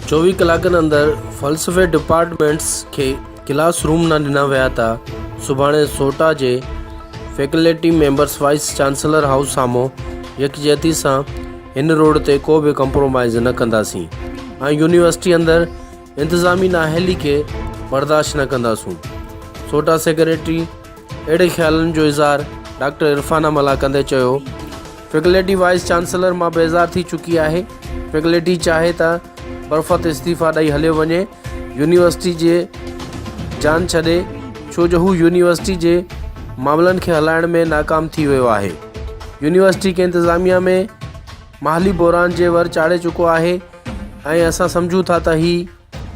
24 कलाकनि अंदरि फ़लसफ़े डिपार्टमेंट्स खे क्लास रूम न ॾिना विया था। सुभाणे सोटा जे faculty members vice chancellor house साम्हूं यकजहती सां हिन रोड ते को बि कंप्रोमाइज़ न कंदासीं ऐं यूनिवर्सिटी अंदरि इंतिज़ामी नाअहली खे बर्दाश्त न कंदासूं। सोटा सेक्रेटरी अहिड़े ख़्यालनि जो इज़हार डॉक्टर इरफाना मला कंदे चयो, फैकल्टी वाइस चांसलर मां बेज़ार थी चुकी आहे। फैकल्टी चाहे त बरफ़त इस्तीफ़ा ॾेई हलियो वञे, यूनिवर्सिटी जे जान छॾे, छो जो हू यूनिवर्सिटी जे मामलनि खे हलाइण में नाकाम थी वियो आहे। यूनिवर्सिटी खे इंतिज़ामिया में माली बहरान जे वर चाढ़े चुको आहे ऐं असां सम्झूं था त ही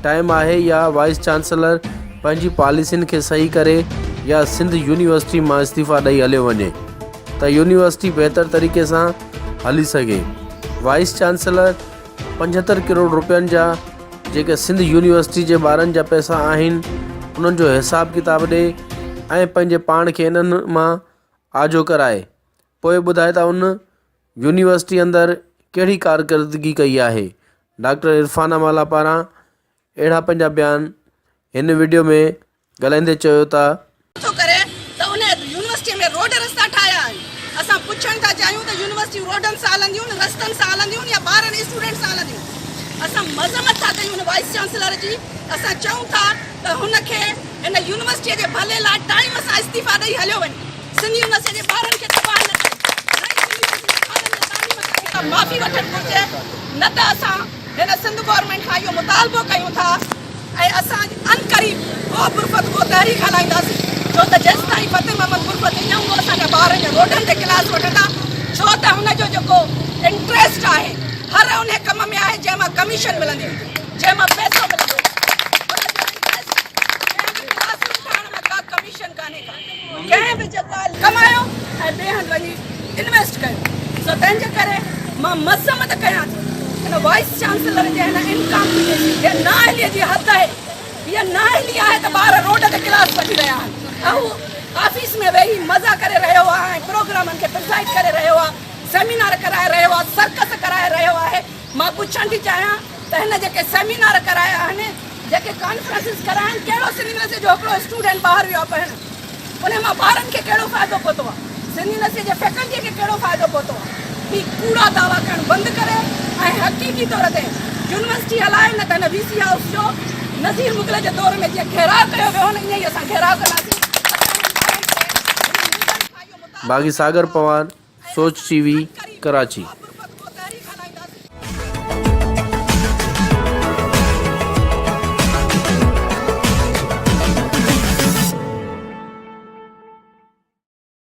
टाइम आहे या वाइस चांसलर पंहिंजी पॉलिसियुनि खे सही करे या सिंध यूनिवर्सिटी मां इस्तीफ़ा ॾेई हलियो वञे त यूनिवर्सिटी बहितर तरीक़े सां हली सघे। वाइस चांसलर 75 करोड़ रुपयनि जा जेके सिंध यूनिवर्सिटी जे ॿारनि जा पैसा आहिनि उन्हनि जो हिसाब किताब ॾे ऐं पंहिंजे पाण खे इन्हनि मां आजो कराए, पोइ ॿुधाए त उन यूनिवर्सिटी अंदरि कहिड़ी कारकर्दगी कई आहे। डॉक्टर इरफाना मला पारां अहिड़ा पंहिंजा बयान हिन वीडियो में ॻाल्हाईंदे चयो था यूनिवर्सिटी में रोड रस्ता ठाहिया आहिनि। असां पुछण था चाहियूं त यूनिवर्सिटी रोडनि सां हलंदियूं, रस्तनि सां हलंदियूं या ॿारनि स्टूडेंट सां हलंदियूं। असां मज़म्मत था कयूं हुन वाइस चांसलर जी। असां चऊं था त हुनखे हिन यूनिवर्सिटीअ जे भले लाइ टाइम सां इस्तीफ़ा ॾेई हलियो वञे। सिंध यूनिवर्सिटी जे ॿारनि खे तबाह न करे, माफ़ी वठणु घुरिजे, न त असां हिन सिंध गवर्नमेंट खां इहो मुतालबो कयूं था ऐं असां अनकरीब को गुरबत को तहरीक हलाईंदासीं, छो त जेसि ताईं फ़तेह मोहम्मद गुरबत ईअं हूंदो असांजा ॿार जे रोडनि ते क्लास वठंदा, छो त हुनजो जेको इंट्रस्ट आहे हर उन कम में आहे जंहिंमां कमीशन मिलंदी, जंहिंमां पैसो मिलंदो। कमीशन कान्हे का, कंहिं बि जेको कमायो ऐं ॿिए हंधि वञी इन्वेस्ट कयो। सो तंहिंजे करे मां मज़म्मत कयां थी हिन वाइस चांसलर जे हिन इनकॉम्पिटेंसी जे नाअहलीअ जी हद आहे। हीअ नाअहली आहे त ॿार रोड ते क्लास वठी रहिया आहिनि ऐं हू ऑफिस में वेही मज़ा करे रहियो आहे ऐं प्रोग्रामनि खे प्रिज़ाइड करे रहियो आहे, सेमिनार कराए रहियो आहे, सर्कस कराए रहियो आहे। मां पुछणु थी चाहियां त हिन जेके सेमिनार कराया आहिनि, जेके कॉन्फ्रेंसिस कराया आहिनि, कहिड़ो सिंध यूनिवर्सिटी जो हिकिड़ो स्टूडेंट ॿाहिरि वियो आहे पढ़णु, उन मां ॿारनि खे कहिड़ो फ़ाइदो पहुतो आहे, सिंध यूनिवर्सिटी जे फैकल्टीअ खे कहिड़ो फ़ाइदो पहुतो आहे। ही कूड़ा दावा करणु बंदि करे ऐं हक़ीक़ी तौर ते यूनिवर्सिटी हलाए, न त हिन VC हाउस जो नज़ीर मुग़ल जे दौर में जीअं घेराव कयो वियो हो, ईअं ई असां घेराव कंदासीं। बागी सागर पवार, सोच TV, कराची।